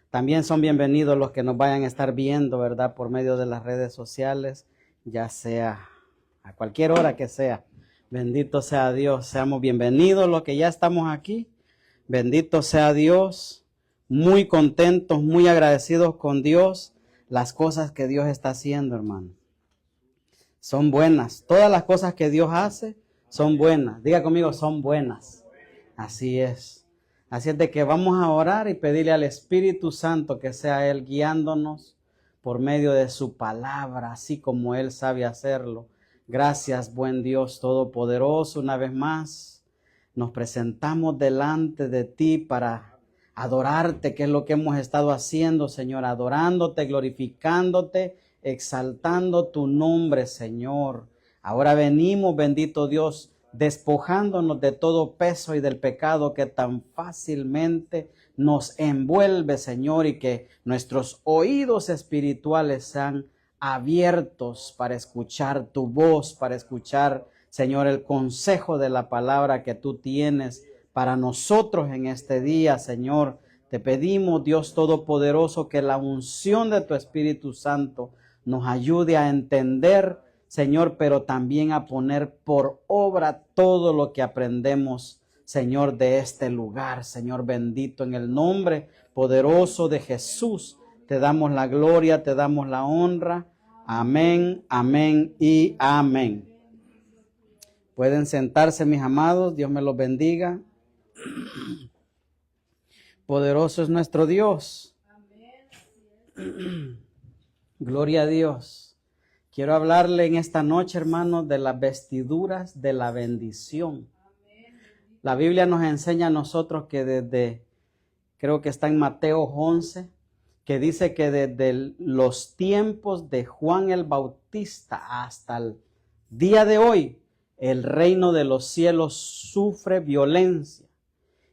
También son bienvenidos los que nos vayan a estar viendo, ¿verdad? Por medio de las redes sociales, ya sea a cualquier hora que sea. Bendito sea Dios. Seamos bienvenidos los que ya estamos aquí. Bendito sea Dios. Muy contentos, muy agradecidos con Dios. Las cosas que Dios está haciendo, hermano, son buenas. Todas las cosas que Dios hace son buenas. Diga conmigo, son buenas. Así es. Así es de que vamos a orar y pedirle al Espíritu Santo que sea Él guiándonos por medio de su palabra, así como Él sabe hacerlo. Gracias, buen Dios Todopoderoso. Una vez más nos presentamos delante de ti para adorarte, que es lo que hemos estado haciendo, Señor, adorándote, glorificándote, exaltando tu nombre, Señor. Ahora venimos, bendito Dios, despojándonos de todo peso y del pecado que tan fácilmente nos envuelve, Señor, y que nuestros oídos espirituales sean abiertos para escuchar tu voz, para escuchar, Señor, el consejo de la palabra que tú tienes para nosotros en este día, Señor. Te pedimos, Dios Todopoderoso, que la unción de tu Espíritu Santo nos ayude a entender, Señor, pero también a poner por obra todo lo que aprendemos, Señor, de este lugar. Señor bendito, en el nombre poderoso de Jesús, te damos la gloria, te damos la honra. Amén, amén y amén. Pueden sentarse, mis amados. Dios me los bendiga. Poderoso es nuestro Dios. Gloria a Dios. Quiero hablarle en esta noche, hermanos, de las vestiduras de la bendición. La Biblia nos enseña a nosotros que creo que está en Mateo 11, que dice que desde los tiempos de Juan el Bautista hasta el día de hoy, el reino de los cielos sufre violencia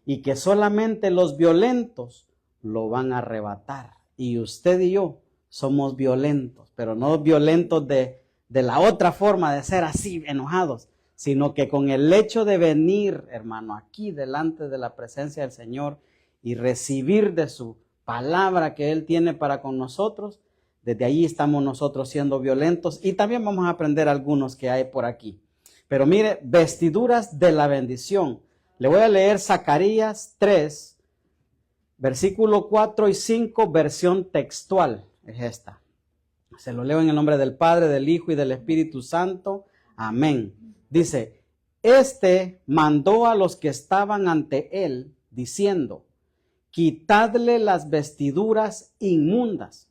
y que solamente los violentos lo van a arrebatar. Y usted y yo somos violentos, pero no violentos de la otra forma de ser así, enojados, sino que con el hecho de venir, hermano, aquí delante de la presencia del Señor y recibir de su palabra que Él tiene para con nosotros, desde ahí estamos nosotros siendo violentos y también vamos a aprender algunos que hay por aquí. Pero mire, vestiduras de la bendición. Le voy a leer Zacarías 3, versículo 4 y 5, versión textual. Es esta. Se lo leo en el nombre del Padre, del Hijo y del Espíritu Santo. Amén. Dice, este mandó a los que estaban ante él, diciendo, quitadle las vestiduras inmundas.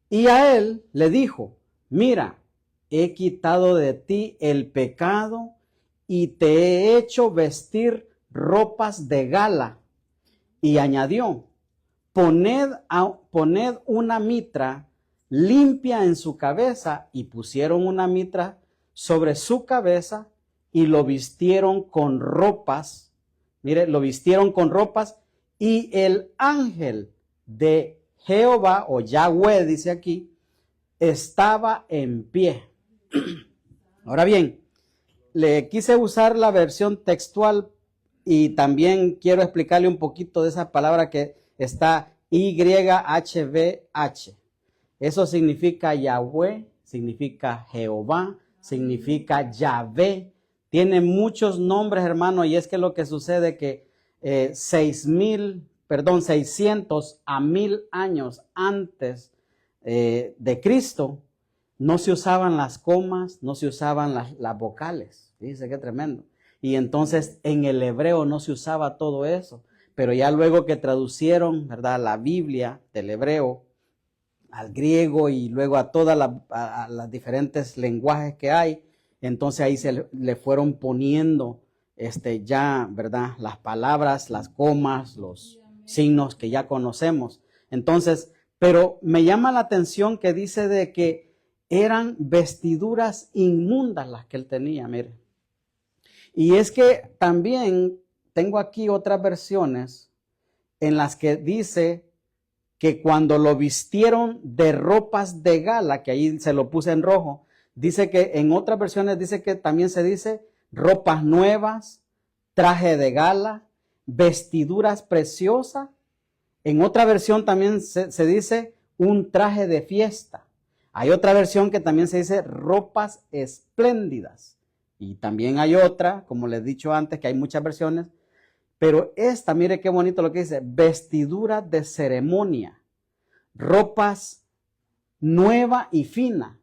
Y a él le dijo, mira, he quitado de ti el pecado y te he hecho vestir ropas de gala. Y añadió, poned una mitra limpia en su cabeza, y pusieron una mitra sobre su cabeza y lo vistieron con ropas. Mire, lo vistieron con ropas, y el ángel de Jehová, o Yahweh dice aquí, estaba en pie. Ahora bien, le quise usar la versión textual y también quiero explicarle un poquito de esa palabra que está YHVH. Eso significa Yahweh, significa Jehová, significa Yahvé. Tiene muchos nombres, hermano, y es que lo que sucede que 600 a 1000 años antes de Cristo, no se usaban las comas, no se usaban las vocales. Dice qué tremendo. Y entonces en el hebreo no se usaba todo eso. Pero ya luego que traducieron, ¿verdad?, la Biblia del hebreo al griego y luego a todas las diferentes lenguajes que hay, entonces ahí le fueron poniendo ya, ¿verdad?, las palabras, las comas, los signos que ya conocemos. Entonces, pero me llama la atención que dice de que eran vestiduras inmundas las que él tenía, mire. Y es que también tengo aquí otras versiones en las que dice que cuando lo vistieron de ropas de gala, que ahí se lo puse en rojo, dice que en otras versiones dice que también se dice ropas nuevas, traje de gala, vestiduras preciosas, En otra versión también se dice un traje de fiesta. Hay otra versión que también se dice ropas espléndidas. Y también hay otra, como les he dicho antes, que hay muchas versiones. Pero esta, mire qué bonito lo que dice, vestidura de ceremonia, ropas nueva y fina.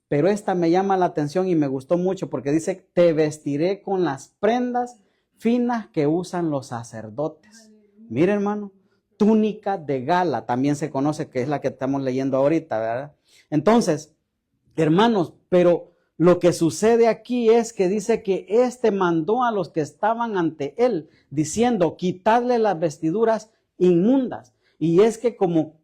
Pero esta me llama la atención y me gustó mucho porque dice, te vestiré con las prendas finas que usan los sacerdotes. Mire, hermano, túnica de gala, también se conoce, que es la que estamos leyendo ahorita, ¿verdad? Entonces, hermanos, pero lo que sucede aquí es que dice que éste mandó a los que estaban ante él, diciendo, quitadle las vestiduras inmundas. Y es que como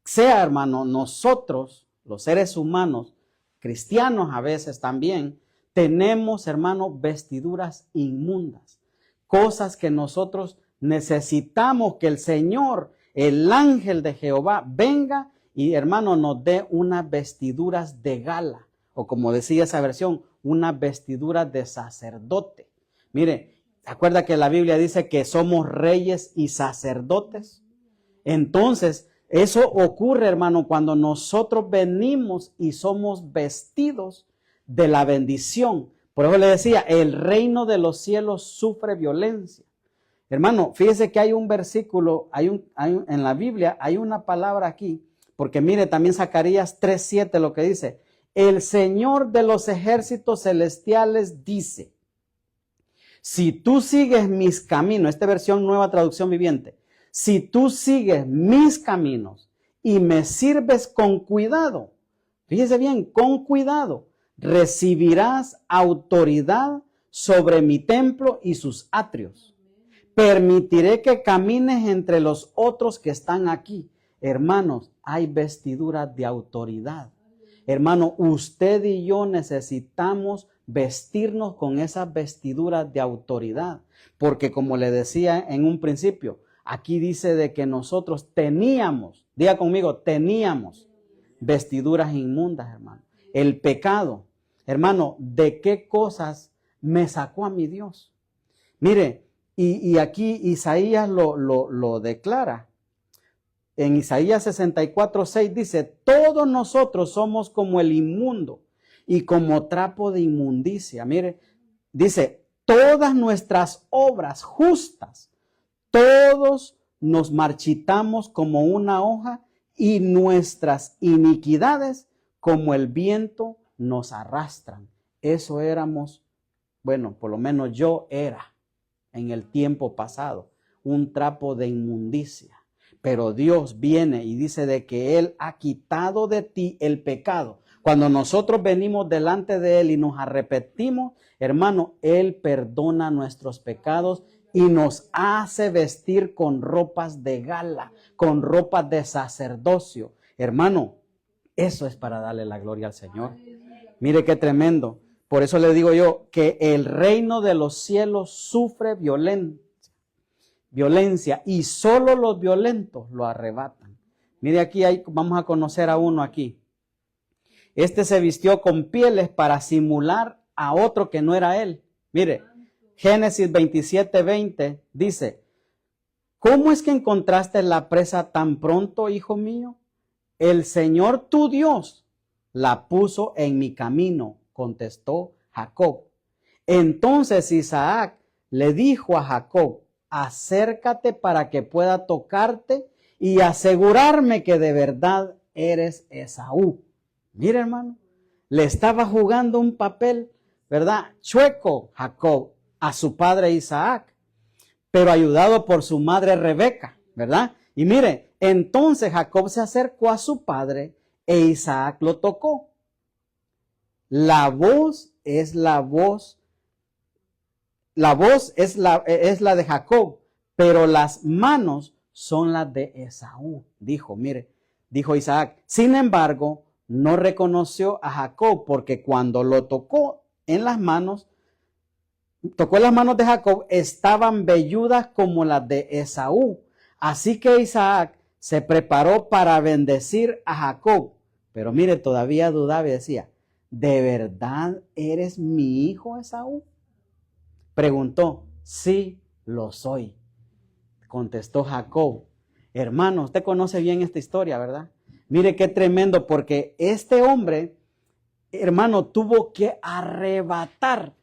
sea, hermano, nosotros, los seres humanos, cristianos a veces también, tenemos, hermano, vestiduras inmundas. Cosas que nosotros necesitamos que el Señor, el ángel de Jehová, venga y, hermano, nos dé unas vestiduras de gala. O como decía esa versión, unas vestiduras de sacerdote. Mire, ¿se acuerda que la Biblia dice que somos reyes y sacerdotes? Entonces, eso ocurre, hermano, cuando nosotros venimos y somos vestidos de la bendición. Por eso le decía, el reino de los cielos sufre violencia. Hermano, fíjese que hay un versículo, en la Biblia hay una palabra aquí, porque mire también Zacarías 3:7 lo que dice, el Señor de los ejércitos celestiales dice, si tú sigues mis caminos, esta versión Nueva Traducción Viviente, si tú sigues mis caminos y me sirves con cuidado, fíjese bien, con cuidado, recibirás autoridad sobre mi templo y sus atrios. Permitiré que camines entre los otros que están aquí. Hermanos, hay vestiduras de autoridad. Hermano, usted y yo necesitamos vestirnos con esas vestiduras de autoridad. Porque como le decía en un principio, aquí dice de que nosotros teníamos, diga conmigo, teníamos vestiduras inmundas, hermano. El pecado, hermano, ¿de qué cosas me sacó a mi Dios? Mire, y aquí Isaías lo declara. En Isaías 64:6 dice, todos nosotros somos como el inmundo y como trapo de inmundicia. Mire, dice, todas nuestras obras justas, todos nos marchitamos como una hoja y nuestras iniquidades como el viento nos arrastran. Eso éramos, bueno, por lo menos yo era en el tiempo pasado, un trapo de inmundicia. Pero Dios viene y dice de que Él ha quitado de ti el pecado. Cuando nosotros venimos delante de Él y nos arrepentimos, hermano, Él perdona nuestros pecados y nos hace vestir con ropas de gala, con ropas de sacerdocio. Hermano, eso es para darle la gloria al Señor. Mire qué tremendo. Por eso le digo yo que el reino de los cielos sufre violencia y solo los violentos lo arrebatan. Mire aquí, vamos a conocer a uno aquí. Este se vistió con pieles para simular a otro que no era él. Mire, Génesis 27:20 dice, ¿cómo es que encontraste la presa tan pronto, hijo mío? El Señor tu Dios la puso en mi camino, contestó Jacob. Entonces Isaac le dijo a Jacob, acércate para que pueda tocarte y asegurarme que de verdad eres Esaú. Mira, hermano, le estaba jugando un papel, ¿verdad? Chueco Jacob a su padre Isaac, pero ayudado por su madre Rebeca, ¿verdad? Y mire, entonces Jacob se acercó a su padre e Isaac lo tocó. La voz es la voz es la de Jacob, pero las manos son las de Esaú. Dijo Isaac. Sin embargo, no reconoció a Jacob porque cuando lo tocó en las manos de Jacob, estaban velludas como las de Esaú. Así que Isaac se preparó para bendecir a Jacob. Pero mire, todavía dudaba y decía, ¿de verdad eres mi hijo Esaú? Preguntó, sí, lo soy, contestó Jacob. Hermano, usted conoce bien esta historia, ¿verdad? Mire qué tremendo, porque este hombre, hermano, tuvo que arrebatar,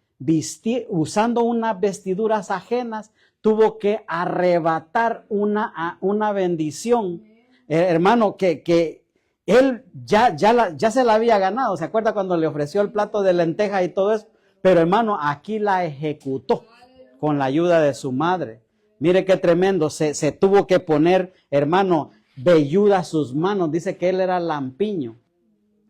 usando unas vestiduras ajenas, tuvo que arrebatar una bendición. Hermano, que él ya se la había ganado. ¿Se acuerda cuando le ofreció el plato de lentejas y todo eso? Pero hermano, aquí la ejecutó con la ayuda de su madre. Mire qué tremendo, se tuvo que poner, hermano, velluda a sus manos. Dice que él era lampiño,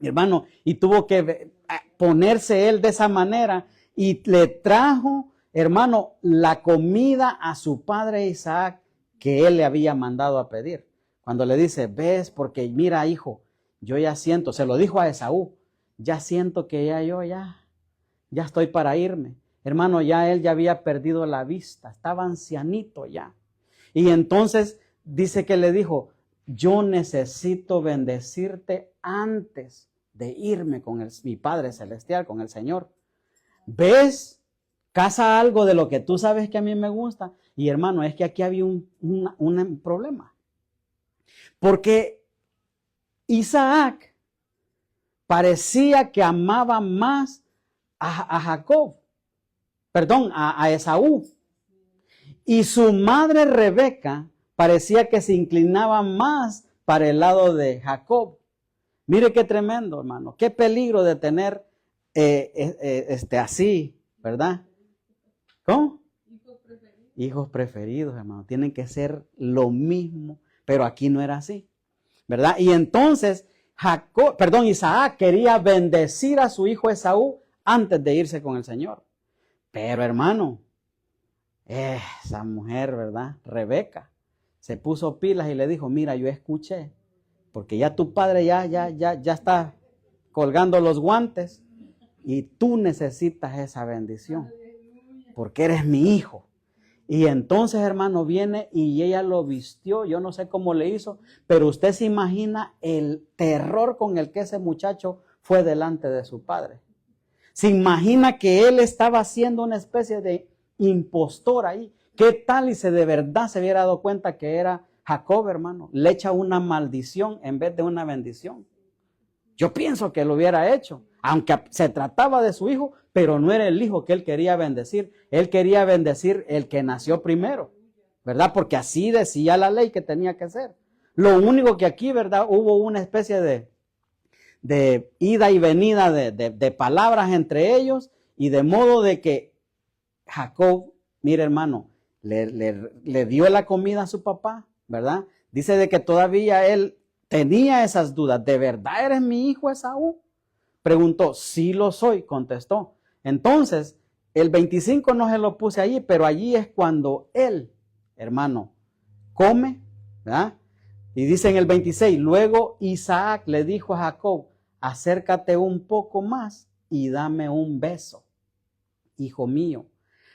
hermano, y tuvo que ponerse él de esa manera y le trajo, hermano, la comida a su padre Isaac que él le había mandado a pedir. Cuando le dice, ves, porque mira, hijo, yo ya siento, se lo dijo a Esaú, ya siento que ya estoy para irme. Hermano, él ya había perdido la vista, estaba ancianito ya. Y entonces dice que le dijo, yo necesito bendecirte antes de irme con mi Padre Celestial, con el Señor. ¿Ves? Caza algo de lo que tú sabes que a mí me gusta. Y hermano, es que aquí había un problema. Porque Isaac parecía que amaba más a Jacob. Perdón, a Esaú. Y su madre Rebeca parecía que se inclinaba más para el lado de Jacob. Mire qué tremendo, hermano. Qué peligro de tener así, ¿verdad? ¿Cómo? Hijos preferidos, hermano. Tienen que ser lo mismo, pero aquí no era así, ¿verdad? Y entonces Isaac quería bendecir a su hijo Esaú antes de irse con el Señor. Pero hermano, esa mujer, ¿verdad? Rebeca se puso pilas y le dijo, mira, yo escuché, porque ya tu padre ya está colgando los guantes y tú necesitas esa bendición, porque eres mi hijo. Y entonces, hermano, viene y ella lo vistió, yo no sé cómo le hizo, pero usted se imagina el terror con el que ese muchacho fue delante de su padre. Se imagina que él estaba haciendo una especie de impostor ahí. ¿Qué tal y de verdad se hubiera dado cuenta que era Jacob, hermano? Le echa una maldición en vez de una bendición. Yo pienso que lo hubiera hecho, aunque se trataba de su hijo, pero no era el hijo que él quería bendecir. Él quería bendecir el que nació primero, ¿verdad? Porque así decía la ley que tenía que ser. Lo único que aquí, ¿verdad? Hubo una especie de ida y venida de palabras entre ellos, y de modo de que Jacob, mire hermano, le dio la comida a su papá, ¿verdad? Dice de que todavía él tenía esas dudas. ¿De verdad eres mi hijo Esaú? Preguntó. Sí lo soy, contestó. Entonces, el 25 no se lo puse allí, pero allí es cuando él, hermano, come, ¿verdad? Y dice en el 26, luego Isaac le dijo a Jacob, acércate un poco más y dame un beso, hijo mío.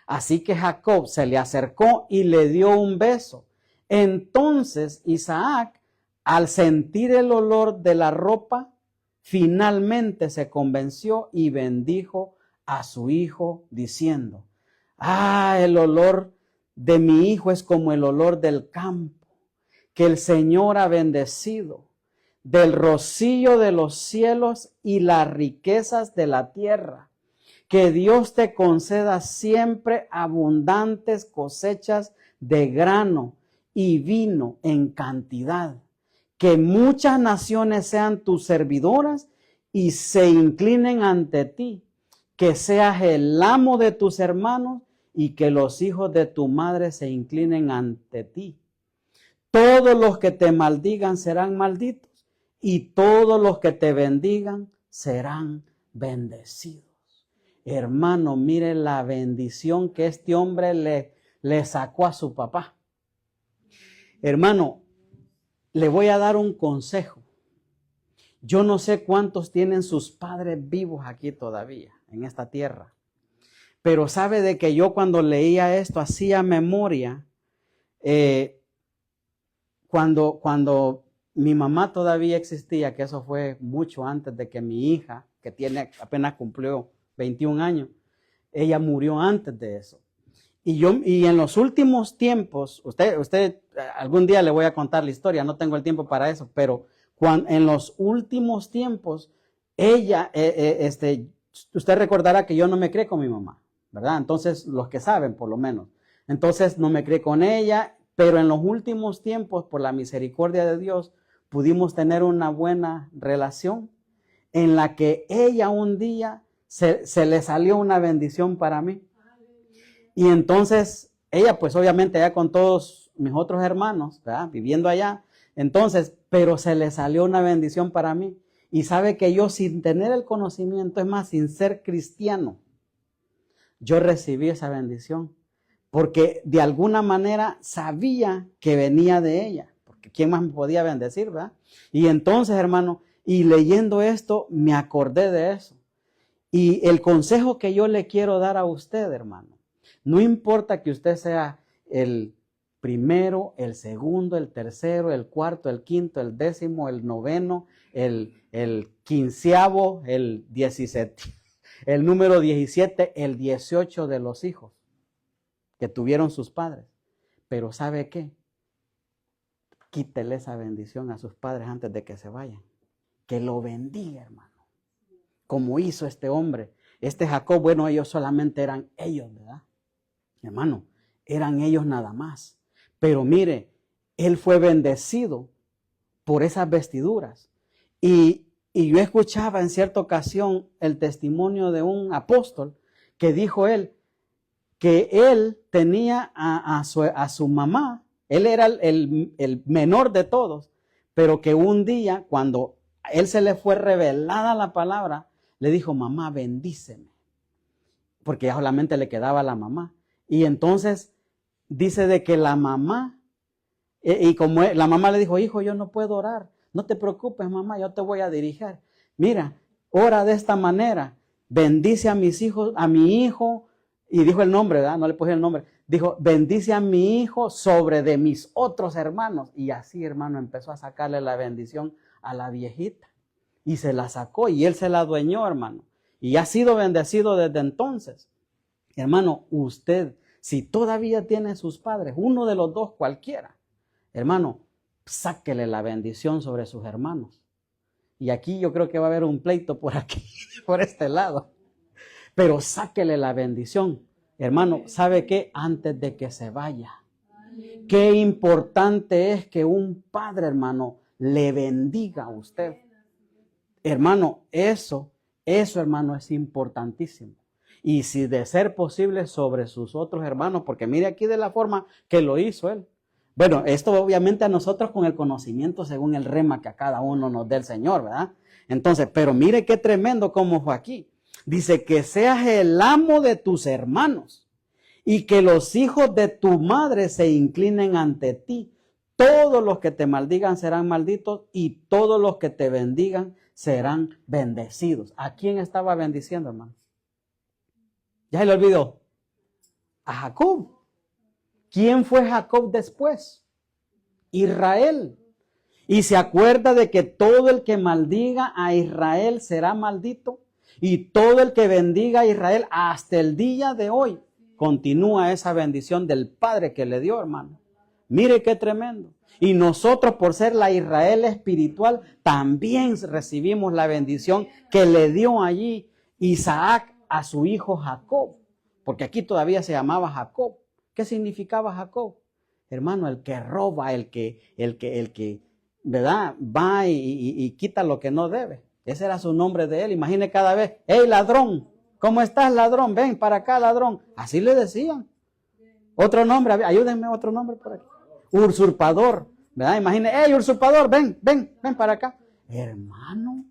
Así que Jacob se le acercó y le dio un beso. Entonces Isaac, al sentir el olor de la ropa, finalmente se convenció y bendijo a su hijo diciendo, el olor de mi hijo es como el olor del campo que el Señor ha bendecido, del rocío de los cielos y las riquezas de la tierra. Que Dios te conceda siempre abundantes cosechas de grano y vino en cantidad. Que muchas naciones sean tus servidoras y se inclinen ante ti. Que seas el amo de tus hermanos y que los hijos de tu madre se inclinen ante ti. Todos los que te maldigan serán malditos y todos los que te bendigan serán bendecidos. Hermano, mire la bendición que este hombre le sacó a su papá. Hermano, le voy a dar un consejo. Yo no sé cuántos tienen sus padres vivos aquí todavía, en esta tierra. Pero sabe de que yo cuando leía esto, hacía memoria, cuando mi mamá todavía existía, que eso fue mucho antes de que mi hija, que apenas cumplió 21 años, ella murió antes de eso. Y en los últimos tiempos, usted algún día le voy a contar la historia, no tengo el tiempo para eso, pero en los últimos tiempos, ella, usted recordará que yo no me crié con mi mamá, ¿verdad? Entonces, los que saben, por lo menos. Entonces, no me crié con ella, pero en los últimos tiempos, por la misericordia de Dios, pudimos tener una buena relación en la que ella un día se le salió una bendición para mí. Y entonces, ella pues obviamente allá con todos mis otros hermanos, ¿verdad? Viviendo allá, entonces, pero se le salió una bendición para mí. Y sabe que yo sin tener el conocimiento, es más, sin ser cristiano, yo recibí esa bendición. Porque de alguna manera sabía que venía de ella. Porque ¿quién más me podía bendecir, verdad? Y entonces, hermano, y leyendo esto, me acordé de eso. Y el consejo que yo le quiero dar a usted, hermano, no importa que usted sea el primero, el segundo, el tercero, el cuarto, el quinto, el décimo, el noveno, el quinceavo, el 17, el número 17, el 18 de los hijos que tuvieron sus padres. Pero ¿sabe qué? Quítele esa bendición a sus padres antes de que se vayan. Que lo bendiga, hermano. Como hizo este hombre. Este Jacob, bueno, ellos solamente eran ellos, ¿verdad? Hermano, eran ellos nada más. Pero mire, él fue bendecido por esas vestiduras. Y yo escuchaba en cierta ocasión el testimonio de un apóstol que dijo él, que él tenía a su mamá, él era el menor de todos, pero que un día cuando a él se le fue revelada la palabra, le dijo, mamá, bendíceme, porque ya solamente le quedaba la mamá. Y entonces dice de que la mamá, y como la mamá le dijo, hijo, yo no puedo orar, no te preocupes, mamá, yo te voy a dirigir. Mira, ora de esta manera, bendice a mis hijos, a mi hijo, y dijo el nombre, ¿verdad? No le puse el nombre. Dijo, bendice a mi hijo sobre de mis otros hermanos. Y así, hermano, empezó a sacarle la bendición a la viejita. Y se la sacó y él se la adueñó, hermano. Y ha sido bendecido desde entonces. Hermano, usted, si todavía tiene sus padres, uno de los dos cualquiera, hermano, sáquele la bendición sobre sus hermanos. Y aquí yo creo que va a haber un pleito por aquí, por este lado. Pero sáquele la bendición. Hermano, ¿sabe qué? Antes de que se vaya. Qué importante es que un padre, hermano, le bendiga a usted. Hermano, eso, hermano, es importantísimo. Y si de ser posible sobre sus otros hermanos, porque mire aquí de la forma que lo hizo él. Bueno, esto obviamente a nosotros con el conocimiento según el rema que a cada uno nos dé el Señor, ¿verdad? Entonces, pero mire qué tremendo como fue aquí. Dice que seas el amo de tus hermanos y que los hijos de tu madre se inclinen ante ti. Todos los que te maldigan serán malditos y todos los que te bendigan serán bendecidos. ¿A quién estaba bendiciendo, hermano? ¿Ya se le olvidó? A Jacob. ¿Quién fue Jacob después? Israel. Y se acuerda de que todo el que maldiga a Israel será maldito. Y todo el que bendiga a Israel hasta el día de hoy continúa esa bendición del Padre que le dio, hermano. Mire qué tremendo. Y nosotros, por ser la Israel espiritual, también recibimos la bendición que le dio allí Isaac a su hijo Jacob. Porque aquí todavía se llamaba Jacob. ¿Qué significaba Jacob? Hermano, el que roba, el que, ¿verdad? Va y quita lo que no debe. Ese era su nombre de él. Imagine cada vez, hey ladrón, ¿cómo estás ladrón? Ven para acá ladrón. Así le decían. Otro nombre, ayúdenme otro nombre por aquí. Usurpador, ¿verdad? Imagine, hey usurpador, ven para acá. Hermano,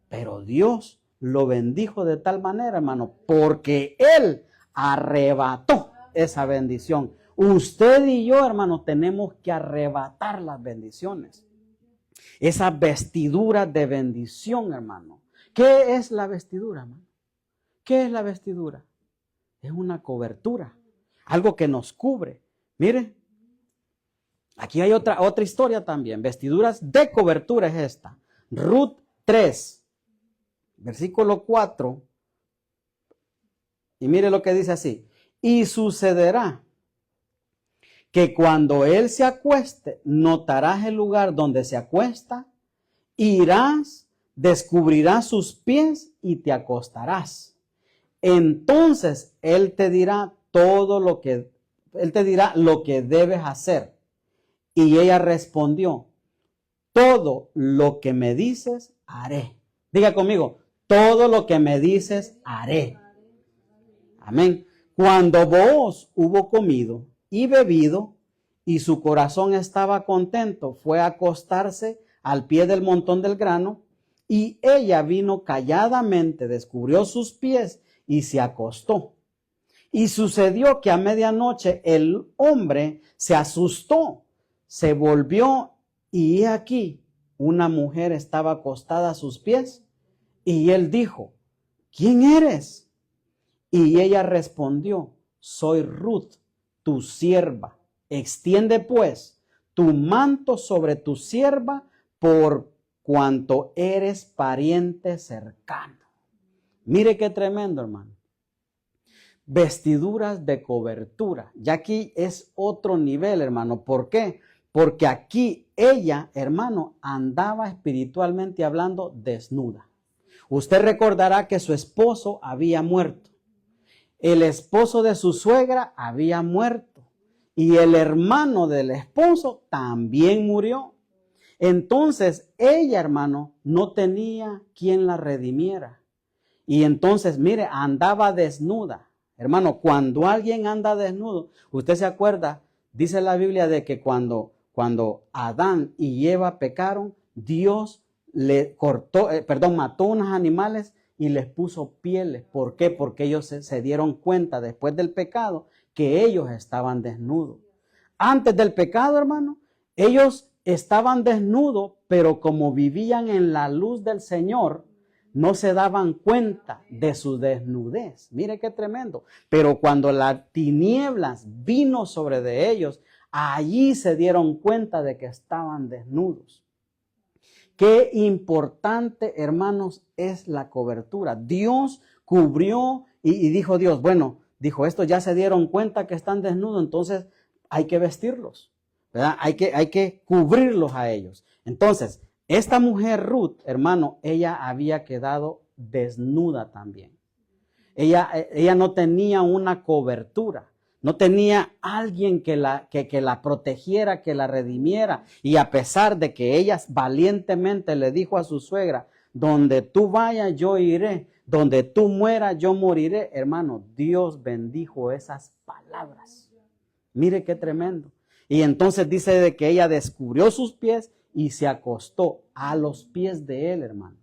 pero Dios lo bendijo de tal manera, hermano, porque Él arrebató esa bendición. Usted y yo, hermano, tenemos que arrebatar las bendiciones. Esas vestiduras de bendición, hermano. ¿Qué es la vestidura, hermano? ¿Qué es la vestidura? Es una cobertura, algo que nos cubre. Mire, aquí hay otra historia también. Vestiduras de cobertura es esta. Ruth 3, versículo 4. Y mire lo que dice así. Y sucederá que cuando él se acueste, notarás el lugar donde se acuesta, irás, descubrirás sus pies y te acostarás. Entonces él te dirá lo que debes hacer. Y ella respondió, todo lo que me dices, haré. Diga conmigo, todo lo que me dices, haré. Amén. Cuando Booz hubo comido y bebido, y su corazón estaba contento, fue a acostarse al pie del montón del grano, y ella vino calladamente, descubrió sus pies y se acostó. Y sucedió que a medianoche el hombre se asustó, se volvió, y he aquí, una mujer estaba acostada a sus pies, y él dijo, ¿quién eres? Y ella respondió, soy Ruth, tu sierva. Extiende pues tu manto sobre tu sierva, por cuanto eres pariente cercano. Mire qué tremendo, hermano. Vestiduras de cobertura. Ya aquí es otro nivel, hermano. ¿Por qué? Porque aquí ella, hermano, andaba espiritualmente hablando desnuda. Usted recordará que su esposo había muerto. El esposo de su suegra había muerto. Y el hermano del esposo también murió. Entonces ella, hermano, no tenía quien la redimiera. Y entonces, mire, andaba desnuda. Hermano, cuando alguien anda desnudo, usted se acuerda, dice la Biblia de que cuando Adán y Eva pecaron, Dios mató unos animales y les puso pieles. ¿Por qué? Porque ellos se dieron cuenta después del pecado que ellos estaban desnudos. Antes del pecado, hermano, ellos estaban desnudos, pero como vivían en la luz del Señor, no se daban cuenta de su desnudez. Mire qué tremendo. Pero cuando las tinieblas vino sobre de ellos, allí se dieron cuenta de que estaban desnudos. Qué importante, hermanos, es la cobertura. Dios cubrió y dijo Dios, bueno, dijo, estos ya se dieron cuenta que están desnudos, entonces hay que vestirlos, ¿verdad? Hay que cubrirlos a ellos. Entonces, esta mujer Ruth, hermano, ella había quedado desnuda también. Ella no tenía una cobertura. No tenía alguien que la protegiera, que la redimiera. Y a pesar de que ella valientemente le dijo a su suegra, donde tú vayas yo iré, donde tú mueras yo moriré. Hermano, Dios bendijo esas palabras. Mire qué tremendo. Y entonces dice de que ella descubrió sus pies y se acostó a los pies de él, hermano.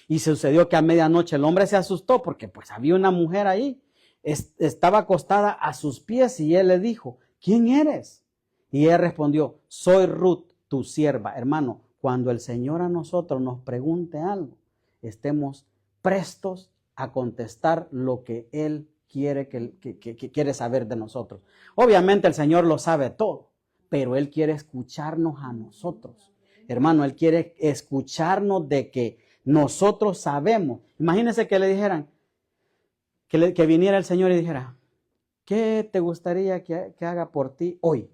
Y sucedió que a medianoche el hombre se asustó porque pues había una mujer ahí. Estaba acostada a sus pies y él le dijo, ¿quién eres? Y ella respondió, soy Ruth, tu sierva. Hermano, cuando el Señor a nosotros nos pregunte algo, estemos prestos a contestar lo que Él quiere que quiere saber de nosotros. Obviamente el Señor lo sabe todo, pero Él quiere escucharnos a nosotros. Hermano, Él quiere escucharnos de que nosotros sabemos. Imagínense que le dijeran, que viniera el Señor y dijera, ¿qué te gustaría que haga por ti hoy?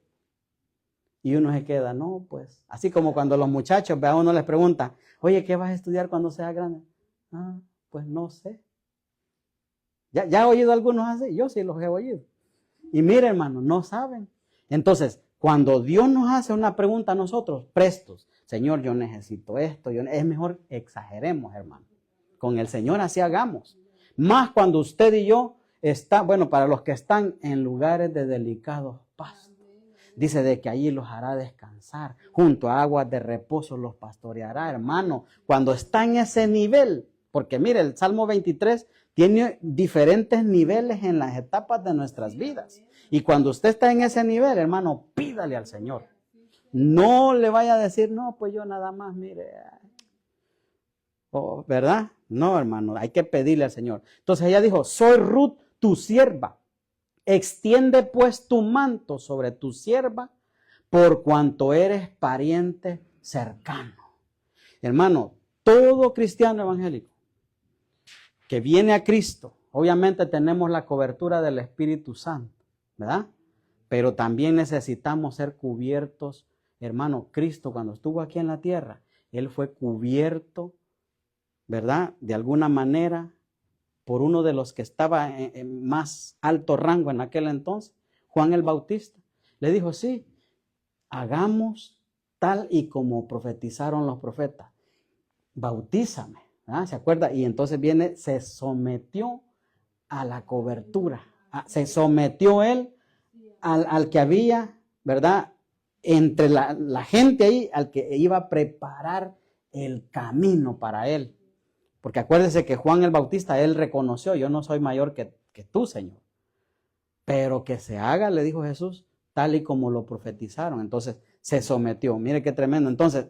Y uno se queda, no, pues, así como cuando los muchachos, a uno les pregunta, oye, ¿qué vas a estudiar cuando seas grande? Ah, pues no sé. ¿Ya ha oído algunos así? Yo sí los he oído. Y mire, hermano, no saben. Entonces, cuando Dios nos hace una pregunta a nosotros, prestos, Señor, yo necesito esto, es mejor exageremos, hermano. Con el Señor así hagamos. Más cuando usted y yo para los que están en lugares de delicados pastos. Dice de que allí los hará descansar. Junto a aguas de reposo los pastoreará, hermano. Cuando está en ese nivel, porque mire, el Salmo 23 tiene diferentes niveles en las etapas de nuestras vidas. Y cuando usted está en ese nivel, hermano, pídale al Señor. No le vaya a decir, no, pues yo nada más, mire. ¿Verdad? No, hermano, hay que pedirle al Señor. Entonces ella dijo, soy Ruth, tu sierva. Extiende pues tu manto sobre tu sierva, por cuanto eres pariente cercano. Hermano, todo cristiano evangélico que viene a Cristo Obviamente tenemos la cobertura del Espíritu Santo, ¿verdad? Pero también necesitamos ser cubiertos. Hermano, Cristo cuando estuvo aquí en la tierra, Él fue cubierto, ¿verdad? De alguna manera por uno de los que estaba en más alto rango en aquel entonces, Juan el Bautista. Le dijo, sí, hagamos tal y como profetizaron los profetas. Bautízame, ¿verdad? ¿Se acuerda? Y entonces viene, se sometió a la cobertura. Se sometió él al que había, ¿verdad? Entre la gente ahí, al que iba a preparar el camino para él. Porque acuérdese que Juan el Bautista, él reconoció, yo no soy mayor que tú, Señor. Pero que se haga, le dijo Jesús, tal y como lo profetizaron. Entonces se sometió. Mire qué tremendo. Entonces,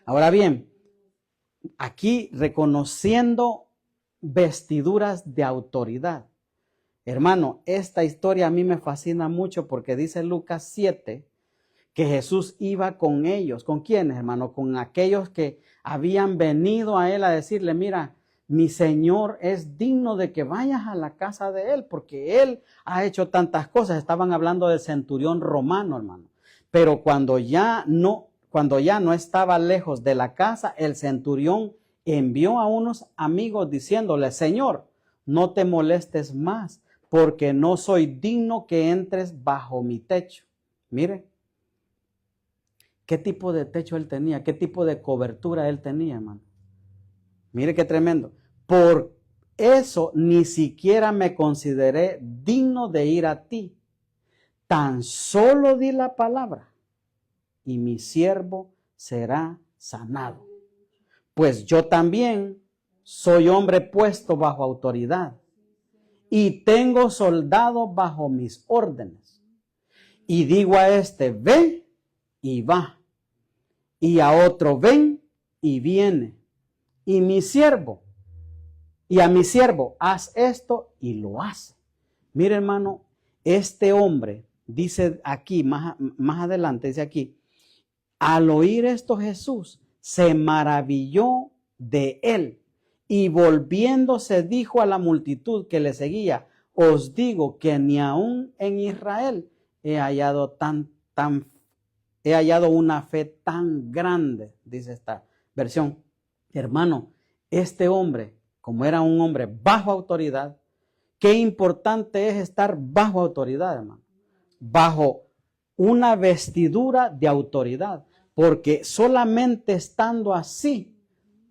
ahora bien, aquí reconociendo vestiduras de autoridad. Hermano, esta historia a mí me fascina mucho porque dice Lucas 7 que Jesús iba con ellos. ¿Con quiénes, hermano? Con aquellos que habían venido a él a decirle, mira, mi Señor es digno de que vayas a la casa de él porque él ha hecho tantas cosas. Estaban hablando del centurión romano, hermano. Pero cuando ya no estaba lejos de la casa, el centurión envió a unos amigos diciéndole, Señor, no te molestes más, porque no soy digno que entres bajo mi techo. Mire, ¿qué tipo de techo él tenía? ¿Qué tipo de cobertura él tenía, hermano? Mire qué tremendo. Por eso ni siquiera me consideré digno de ir a ti. Tan solo di la palabra y mi siervo será sanado. Pues yo también soy hombre puesto bajo autoridad y tengo soldados bajo mis órdenes. Y digo a este, ve y va. Y a otro, ven y viene. Y a mi siervo, haz esto y lo hace. Mire, hermano, este hombre, dice aquí, más adelante, dice aquí, al oír esto Jesús se maravilló de él y volviéndose dijo a la multitud que le seguía, os digo que ni aún en Israel he hallado una fe tan grande, dice esta versión. Hermano, este hombre, como era un hombre bajo autoridad, qué importante es estar bajo autoridad, hermano. Bajo una vestidura de autoridad, porque solamente estando así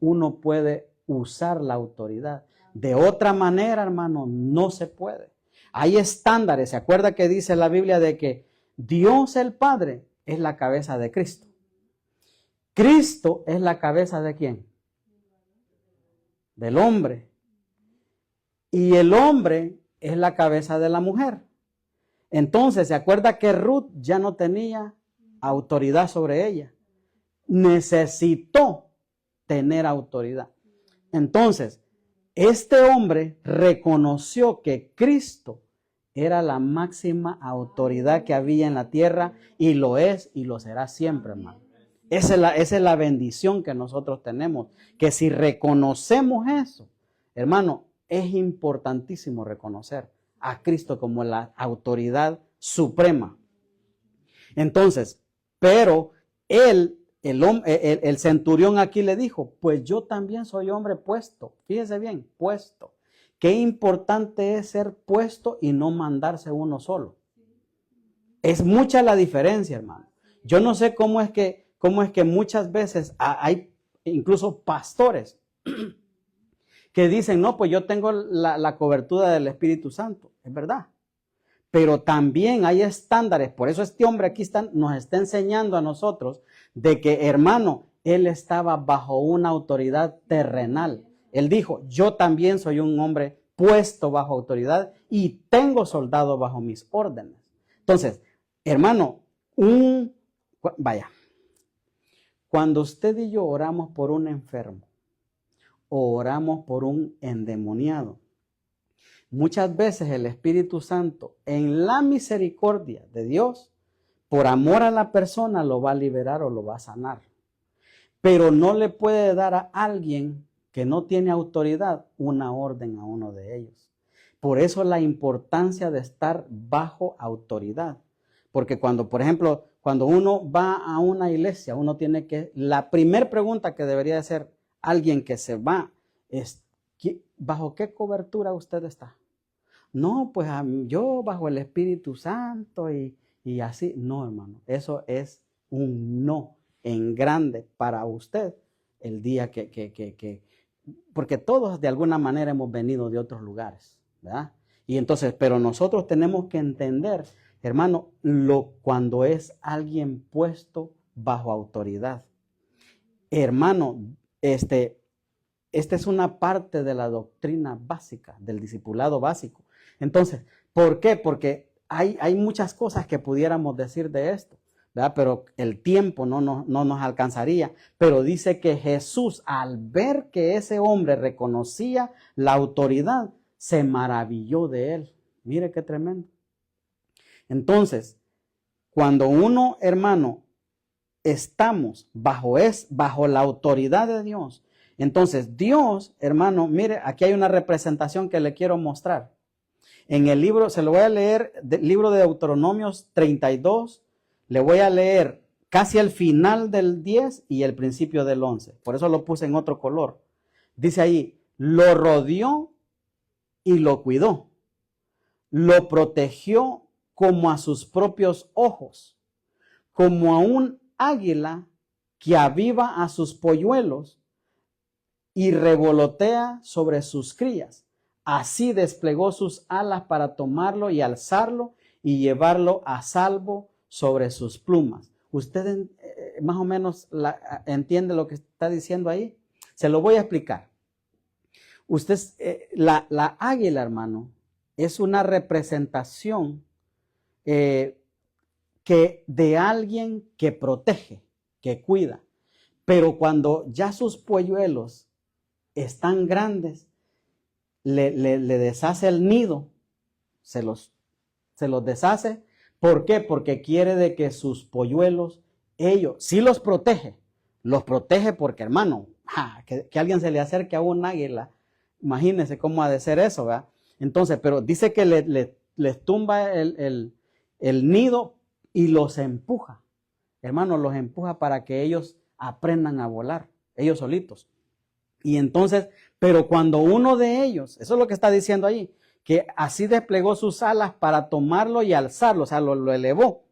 uno puede usar la autoridad. De otra manera, hermano, no se puede. Hay estándares. ¿Se acuerda que dice la Biblia de que Dios el Padre es la cabeza de Cristo? Cristo es la cabeza ¿de quién? Del hombre. Y el hombre es la cabeza de la mujer. Entonces, ¿se acuerda que Ruth ya no tenía autoridad sobre ella? Necesitó tener autoridad. Entonces, este hombre reconoció que Cristo era la máxima autoridad que había en la tierra y lo es y lo será siempre, hermano. Esa es la bendición que nosotros tenemos, que si reconocemos eso, hermano, es importantísimo reconocer a Cristo como la autoridad suprema. Entonces, pero el centurión aquí le dijo, pues yo también soy hombre puesto. Fíjese bien, puesto. Qué importante es ser puesto y no mandarse uno solo. Es mucha la diferencia, hermano. Yo no sé cómo es que muchas veces hay incluso pastores que dicen, no, pues yo tengo la cobertura del Espíritu Santo. Es verdad. Pero también hay estándares. Por eso este hombre aquí nos está enseñando a nosotros de que, hermano, él estaba bajo una autoridad terrenal. Él dijo, yo también soy un hombre puesto bajo autoridad y tengo soldados bajo mis órdenes. Entonces, hermano, cuando usted y yo oramos por un enfermo o oramos por un endemoniado, muchas veces el Espíritu Santo, en la misericordia de Dios, por amor a la persona, lo va a liberar o lo va a sanar. Pero no le puede dar a alguien que no tiene autoridad, una orden a uno de ellos. Por eso la importancia de estar bajo autoridad. Porque cuando, por ejemplo, cuando uno va a una iglesia, uno tiene que, la primera pregunta que debería hacer alguien que se va es, ¿bajo qué cobertura usted está? No, pues yo bajo el Espíritu Santo y así. No, hermano, eso es un no en grande para usted el día porque todos de alguna manera hemos venido de otros lugares, ¿verdad? Y entonces, pero nosotros tenemos que entender, hermano, cuando es alguien puesto bajo autoridad. Hermano, esta es una parte de la doctrina básica, del discipulado básico. Entonces, ¿por qué? Porque hay muchas cosas que pudiéramos decir de esto, ¿verdad? Pero el tiempo no nos alcanzaría. Pero dice que Jesús, al ver que ese hombre reconocía la autoridad, se maravilló de él. Mire qué tremendo. Entonces, cuando uno, hermano, estamos bajo la autoridad de Dios, entonces Dios, hermano, mire, aquí hay una representación que le quiero mostrar. En el libro, se lo voy a leer, del libro de Deuteronomios 32, le voy a leer casi el final del 10 y el principio del 11. Por eso lo puse en otro color. Dice ahí, lo rodeó y lo cuidó. Lo protegió como a sus propios ojos, como a un águila que aviva a sus polluelos y revolotea sobre sus crías. Así desplegó sus alas para tomarlo y alzarlo y llevarlo a salvo sobre sus plumas. ¿Usted más o menos entiende lo que está diciendo ahí? Se lo voy a explicar. Usted, la águila, hermano, es una representación de alguien que protege, que cuida. Pero cuando ya sus polluelos están grandes, le deshace el nido, se los deshace. ¿Por qué? Porque quiere de que sus polluelos, ellos sí los protege porque, hermano, que alguien se le acerque a un águila, imagínense cómo ha de ser eso, ¿verdad? Entonces, pero dice que les tumba el nido y los empuja, hermano, los empuja para que ellos aprendan a volar, ellos solitos. Y entonces, pero cuando uno de ellos, eso es lo que está diciendo ahí, que así desplegó sus alas para tomarlo y alzarlo, o sea, lo elevó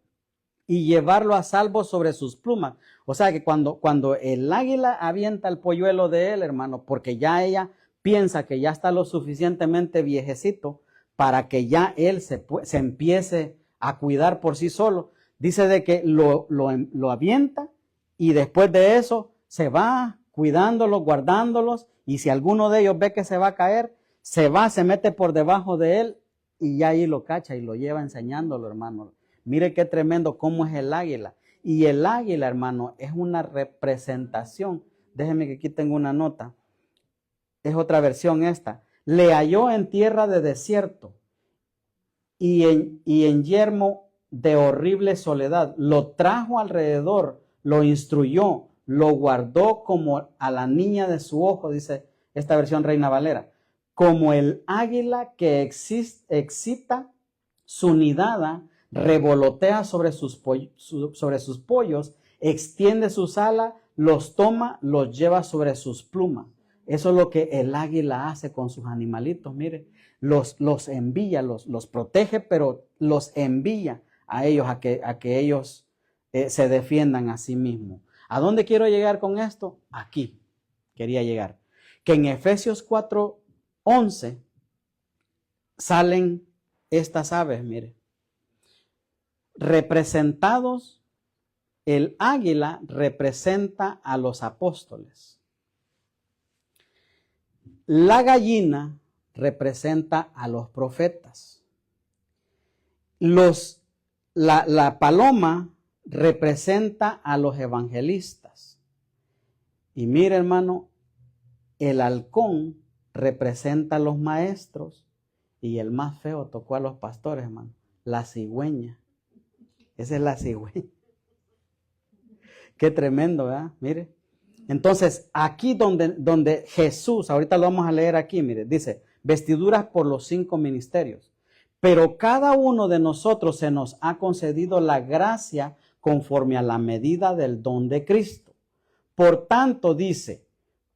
y llevarlo a salvo sobre sus plumas. O sea, que cuando el águila avienta el polluelo de él, hermano, porque ya ella piensa que ya está lo suficientemente viejecito para que ya él se empiece a cuidar por sí solo, dice de que lo avienta y después de eso se va cuidándolos, guardándolos, y si alguno de ellos ve que se va a caer, se mete por debajo de él y ya ahí lo cacha y lo lleva enseñándolo, hermano. Mire qué tremendo cómo es el águila. Y el águila, hermano, es una representación. Déjenme que aquí tengo una nota. Es otra versión esta. Le halló en tierra de desierto y en yermo de horrible soledad. Lo trajo alrededor, lo instruyó, lo guardó como a la niña de su ojo, dice esta versión Reina Valera. Como el águila que excita su nidada, revolotea sobre sus pollos, extiende sus alas, los toma, los lleva sobre sus plumas. Eso es lo que el águila hace con sus animalitos, mire, los envía, los protege, pero los envía a ellos, a que ellos se defiendan a sí mismos. ¿A dónde quiero llegar con esto? Aquí quería llegar. Que en Efesios 4:11 salen estas aves, mire. Representados, el águila representa a los apóstoles. La gallina representa a los profetas. La paloma representa a los evangelistas. Y mire, hermano, el halcón representa a los maestros y el más feo tocó a los pastores, hermano. La cigüeña. Esa es la cigüeña. Qué tremendo, ¿verdad? Mire. Entonces, aquí donde Jesús, ahorita lo vamos a leer aquí, mire, dice, vestiduras por los 5 ministerios. Pero cada uno de nosotros se nos ha concedido la gracia conforme a la medida del don de Cristo. Por tanto, dice,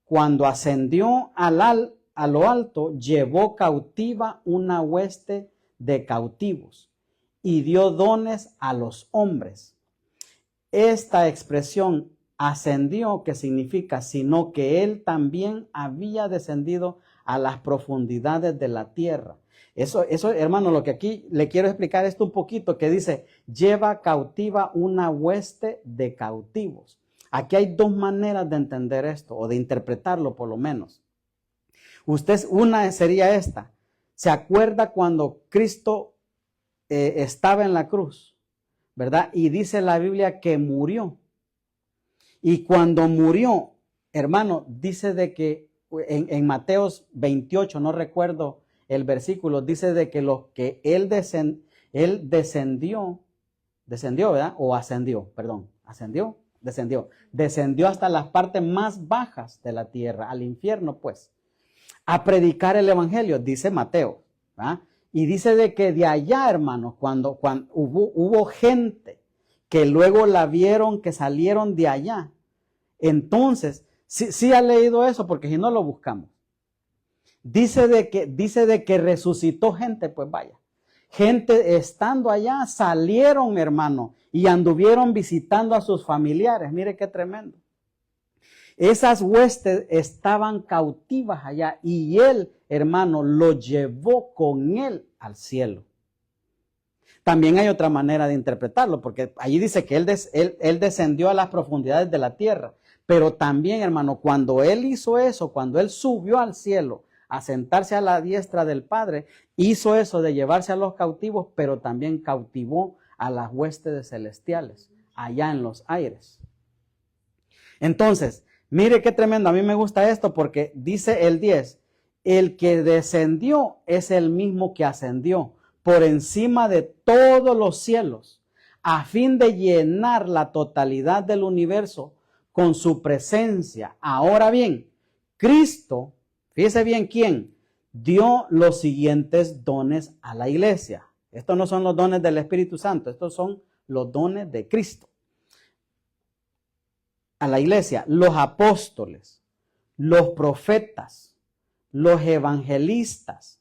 cuando ascendió a lo alto, llevó cautiva una hueste de cautivos y dio dones a los hombres. Esta expresión ascendió, que significa, sino que él también había descendido a las profundidades de la tierra. Eso, hermano, lo que aquí le quiero explicar esto un poquito, que dice, lleva cautiva una hueste de cautivos. Aquí hay 2 maneras de entender esto, o de interpretarlo por lo menos. Una sería esta. ¿Se acuerda cuando Cristo estaba en la cruz? ¿Verdad? Y dice la Biblia que murió. Y cuando murió, hermano, dice de que en Mateos 28, no recuerdo el versículo, dice de que lo que él descendió, ¿verdad? O ascendió, perdón, descendió hasta las partes más bajas de la tierra, al infierno, pues, a predicar el evangelio, dice Mateo, ¿verdad? Y dice de que de allá, hermanos, cuando hubo gente que luego la vieron, que salieron de allá. Entonces, sí ha leído eso, porque si no lo buscamos. Dice de que resucitó gente, pues vaya. Gente estando allá, salieron, hermano, y anduvieron visitando a sus familiares. Mire qué tremendo. Esas huestes estaban cautivas allá y él, hermano, lo llevó con él al cielo. También hay otra manera de interpretarlo, porque allí dice que él descendió a las profundidades de la tierra. Pero también, hermano, cuando él hizo eso, cuando él subió al cielo a sentarse a la diestra del Padre, hizo eso de llevarse a los cautivos, pero también cautivó a las huestes celestiales allá en los aires. Entonces, mire qué tremendo, a mí me gusta esto porque dice el 10, el que descendió es el mismo que ascendió por encima de todos los cielos, a fin de llenar la totalidad del universo con su presencia. Ahora bien, Cristo, fíjese bien quién, dio los siguientes dones a la iglesia. Estos no son los dones del Espíritu Santo, estos son los dones de Cristo. A la iglesia, los apóstoles, los profetas, los evangelistas,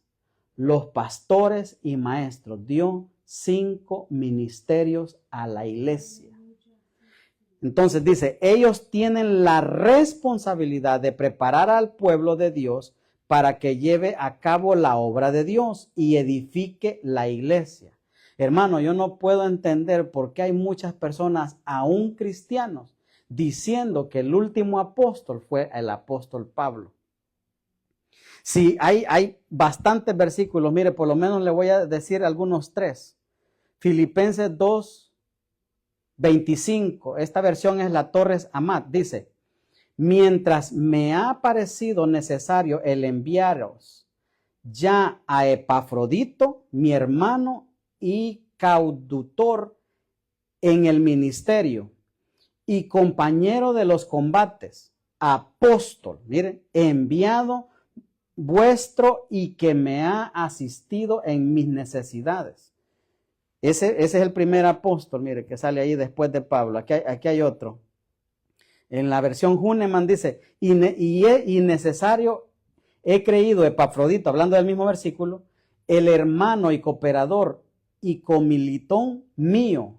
los pastores y maestros. Dio 5 ministerios a la iglesia. Entonces dice, ellos tienen la responsabilidad de preparar al pueblo de Dios para que lleve a cabo la obra de Dios y edifique la iglesia. Hermano, yo no puedo entender por qué hay muchas personas, aún cristianos, diciendo que el último apóstol fue el apóstol Pablo. Sí, hay bastantes versículos, mire, por lo menos le voy a decir algunos 3. Filipenses 2:25, esta versión es la Torres Amat, dice, mientras me ha parecido necesario el enviaros ya a Epafrodito, mi hermano y coautor en el ministerio y compañero de los combates, apóstol, miren, enviado vuestro y que me ha asistido en mis necesidades. Ese es el primer apóstol, mire, que sale ahí después de Pablo. Aquí hay otro. En la versión Huneman dice, y necesario he creído, Epafrodito, hablando del mismo versículo, el hermano y cooperador y comilitón mío.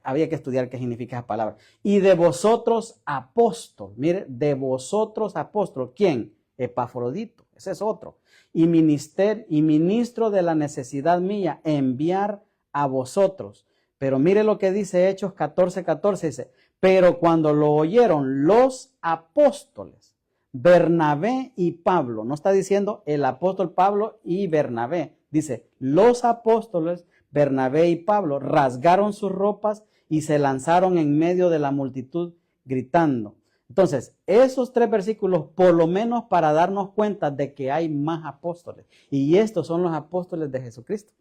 Había que estudiar qué significa esa palabra. Y de vosotros apóstol, mire, de vosotros apóstol. ¿Quién? Epafrodito, ese es otro. Y ministro de la necesidad mía, enviar a vosotros. Pero mire lo que dice Hechos 14:14, dice, pero cuando lo oyeron los apóstoles, Bernabé y Pablo, no está diciendo el apóstol Pablo y Bernabé, dice los apóstoles, Bernabé y Pablo, rasgaron sus ropas y se lanzaron en medio de la multitud gritando. Entonces, esos 3 versículos, por lo menos para darnos cuenta de que hay más apóstoles. Y estos son los apóstoles de Jesucristo.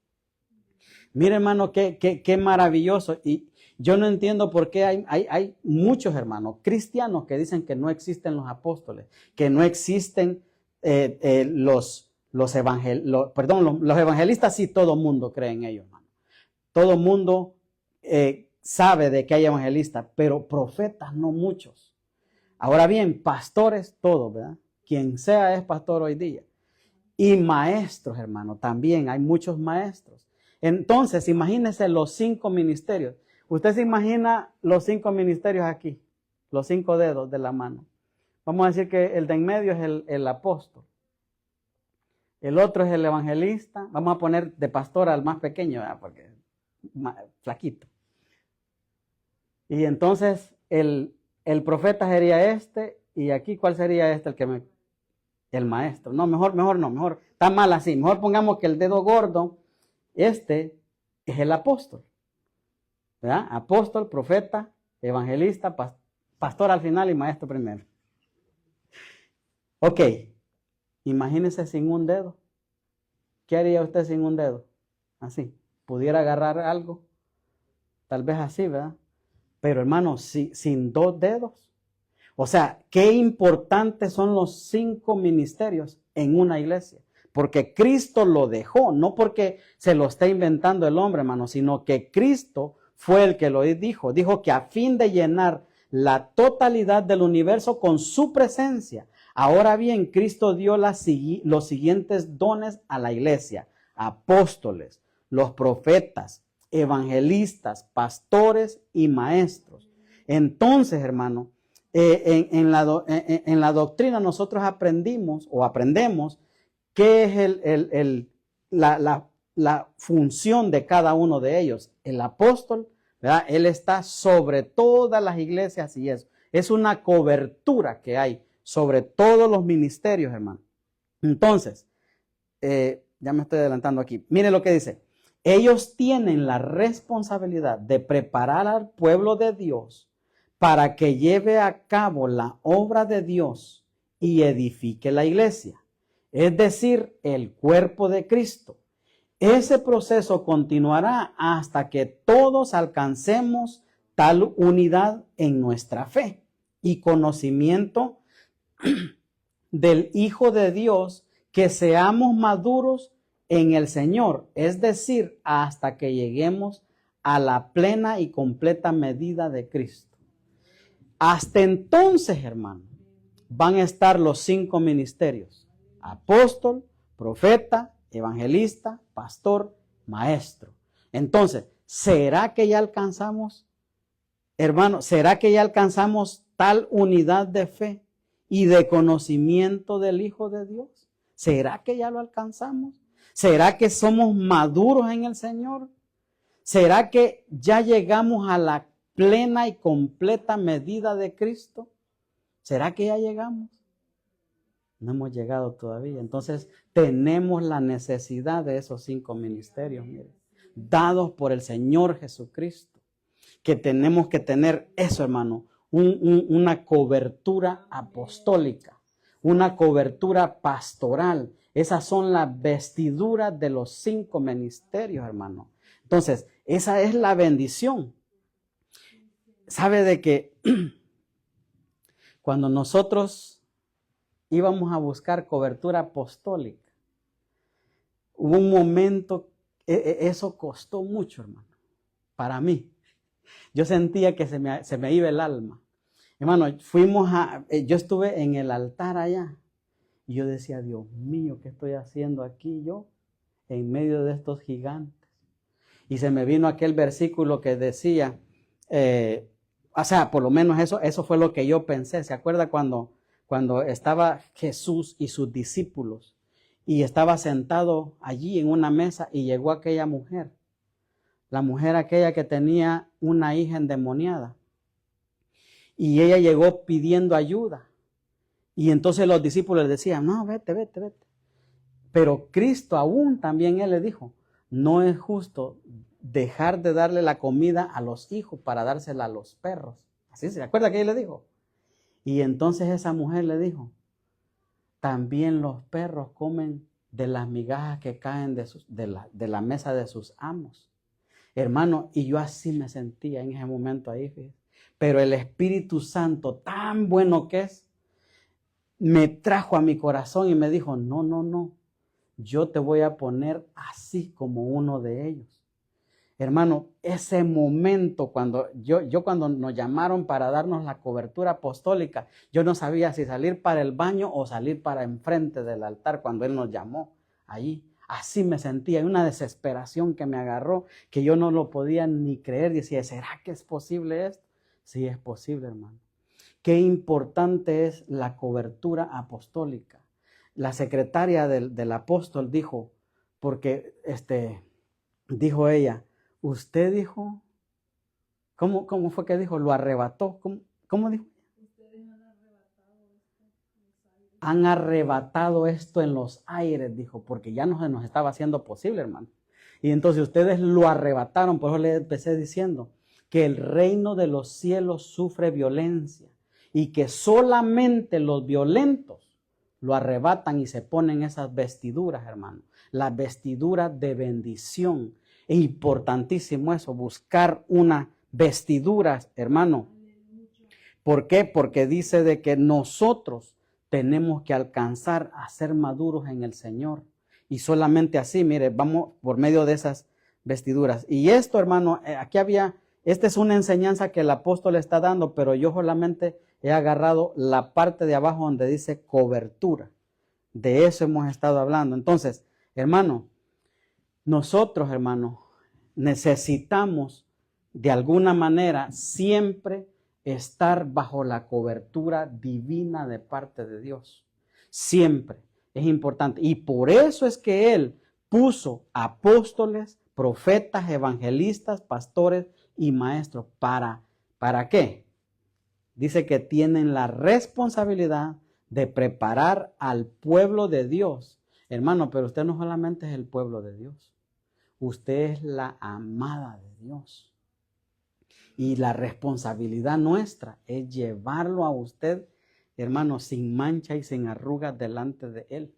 Mire, hermano, qué maravilloso. Y Yo no entiendo por qué hay muchos hermanos cristianos que dicen que no existen los apóstoles, que no existen los evangelistas. Sí, todo mundo cree en ellos, hermano. Todo mundo sabe de que hay evangelistas, pero profetas no muchos. Ahora bien, pastores todos, ¿verdad? Quien sea es pastor hoy día. Y maestros, hermano, también hay muchos maestros. Entonces, imagínense los 5 ministerios. Usted se imagina los 5 ministerios aquí, los 5 dedos de la mano. Vamos a decir que el de en medio es el apóstol. El otro es el evangelista. Vamos a poner de pastor al más pequeño, ¿verdad? Porque es flaquito. Y entonces el profeta sería este. Y aquí, ¿cuál sería este? El maestro. No, mejor no, mejor. Está mal así. Mejor pongamos que el dedo gordo, este es el apóstol. ¿Verdad? Apóstol, profeta, evangelista, pastor al final y maestro primero. Ok. Imagínese sin un dedo. ¿Qué haría usted sin un dedo? Así. ¿Pudiera agarrar algo? Tal vez así, ¿verdad? Pero hermano, sin 2 dedos. O sea, qué importantes son los 5 ministerios en una iglesia. Porque Cristo lo dejó, no porque se lo está inventando el hombre, hermano, sino que Cristo fue el que lo dijo. Dijo que a fin de llenar la totalidad del universo con su presencia. Ahora bien, Cristo dio los siguientes dones a la iglesia: apóstoles, los profetas, evangelistas, pastores y maestros. Entonces, hermano, en la doctrina nosotros aprendemos qué es la función de cada uno de ellos. El apóstol, ¿verdad? Él está sobre todas las iglesias y eso. Es una cobertura que hay sobre todos los ministerios, hermano. Entonces, ya me estoy adelantando aquí. Mire lo que dice. Ellos tienen la responsabilidad de preparar al pueblo de Dios para que lleve a cabo la obra de Dios y edifique la iglesia, es decir, el cuerpo de Cristo. Ese proceso continuará hasta que todos alcancemos tal unidad en nuestra fe y conocimiento del Hijo de Dios, que seamos maduros en el Señor, es decir, hasta que lleguemos a la plena y completa medida de Cristo. Hasta entonces, hermano, van a estar los 5 ministerios: apóstol, profeta, evangelista, pastor, maestro. Entonces, ¿será que ya alcanzamos, hermano, será que ya alcanzamos tal unidad de fe y de conocimiento del Hijo de Dios? ¿Será que ya lo alcanzamos? ¿Será que somos maduros en el Señor? ¿Será que ya llegamos a la plena y completa medida de Cristo? ¿Será que ya llegamos? No hemos llegado todavía. Entonces tenemos la necesidad de esos 5 ministerios, mire, dados por el Señor Jesucristo. Que tenemos que tener eso, hermano, una cobertura apostólica, una cobertura pastoral. Esas son las vestiduras de los 5 ministerios, hermano. Entonces, esa es la bendición. ¿Sabe de que cuando nosotros íbamos a buscar cobertura apostólica, hubo un momento, eso costó mucho, hermano, para mí. Yo sentía que se me iba el alma. Hermano, yo estuve en el altar allá y yo decía, Dios mío, ¿qué estoy haciendo aquí yo en medio de estos gigantes? Y se me vino aquel versículo que decía, o sea, por lo menos eso fue lo que yo pensé. ¿Se acuerda cuando estaba Jesús y sus discípulos y estaba sentado allí en una mesa y llegó aquella mujer? La mujer aquella que tenía una hija endemoniada. Y ella llegó pidiendo ayuda. Y entonces los discípulos le decían, no, vete. Pero Cristo aún también él le dijo, no es justo dejar de darle la comida a los hijos para dársela a los perros. ¿Así se acuerda que él le dijo? Y entonces esa mujer le dijo, también los perros comen de las migajas que caen de la mesa de sus amos. Hermano, y yo así me sentía en ese momento ahí, fíjate. Pero el Espíritu Santo, tan bueno que es, me trajo a mi corazón y me dijo, no, no, no, yo te voy a poner así como uno de ellos. Hermano, ese momento cuando cuando nos llamaron para darnos la cobertura apostólica, yo no sabía si salir para el baño o salir para enfrente del altar cuando Él nos llamó allí. Así me sentía, una desesperación que me agarró, que yo no lo podía ni creer. Decía, ¿será que es posible esto? Sí, es posible, hermano. Qué importante es la cobertura apostólica. La secretaria del apóstol dijo, porque dijo ella, usted dijo, ¿cómo fue que dijo? Lo arrebató. ¿Cómo dijo? Ustedes han arrebatado esto en los aires, dijo, porque ya no se nos estaba haciendo posible, hermano. Y entonces ustedes lo arrebataron, por eso le empecé diciendo que el reino de los cielos sufre violencia y que solamente los violentos lo arrebatan y se ponen esas vestiduras, hermano. Las vestiduras de bendición. Es importantísimo eso, buscar unas vestiduras, hermano. ¿Por qué? Porque dice de que nosotros tenemos que alcanzar a ser maduros en el Señor. Y solamente así, mire, vamos por medio de esas vestiduras. Y esto, hermano, aquí esta es una enseñanza que el apóstol está dando, pero yo solamente he agarrado la parte de abajo donde dice cobertura. De eso hemos estado hablando. Entonces, hermano, nosotros, hermano, necesitamos de alguna manera siempre estar bajo la cobertura divina de parte de Dios. Siempre es importante. Y por eso es que Él puso apóstoles, profetas, evangelistas, pastores y maestros. ¿Para qué? Dice que tienen la responsabilidad de preparar al pueblo de Dios. Hermano, pero usted no solamente es el pueblo de Dios. Usted es la amada de Dios. Y la responsabilidad nuestra es llevarlo a usted, hermano, sin mancha y sin arrugas delante de Él.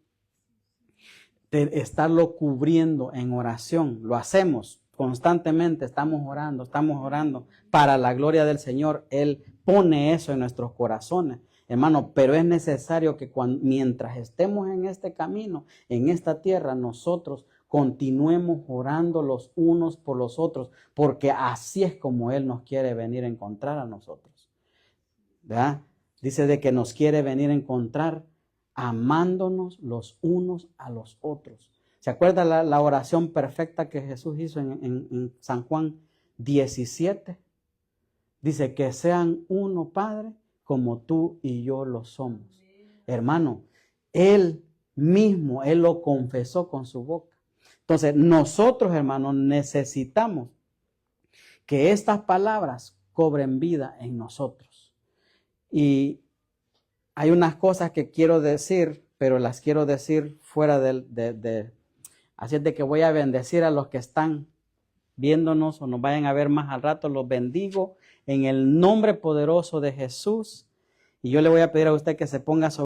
De estarlo cubriendo en oración. Lo hacemos constantemente, estamos orando para la gloria del Señor. Él pone eso en nuestros corazones, hermano, pero es necesario que mientras estemos en este camino, en esta tierra, nosotros continuemos orando los unos por los otros, porque así es como Él nos quiere venir a encontrar a nosotros. ¿Verdad? Dice de que nos quiere venir a encontrar amándonos los unos a los otros. ¿Se acuerda la oración perfecta que Jesús hizo en San Juan 17? Dice que sean uno, Padre, como tú y yo lo somos. Hermano, Él mismo, Él lo confesó con su boca. Entonces, nosotros, hermanos, necesitamos que estas palabras cobren vida en nosotros. Y hay unas cosas que quiero decir, pero las quiero decir fuera así es de que voy a bendecir a los que están viéndonos o nos vayan a ver más al rato. Los bendigo en el nombre poderoso de Jesús. Y yo le voy a pedir a usted que se ponga sobre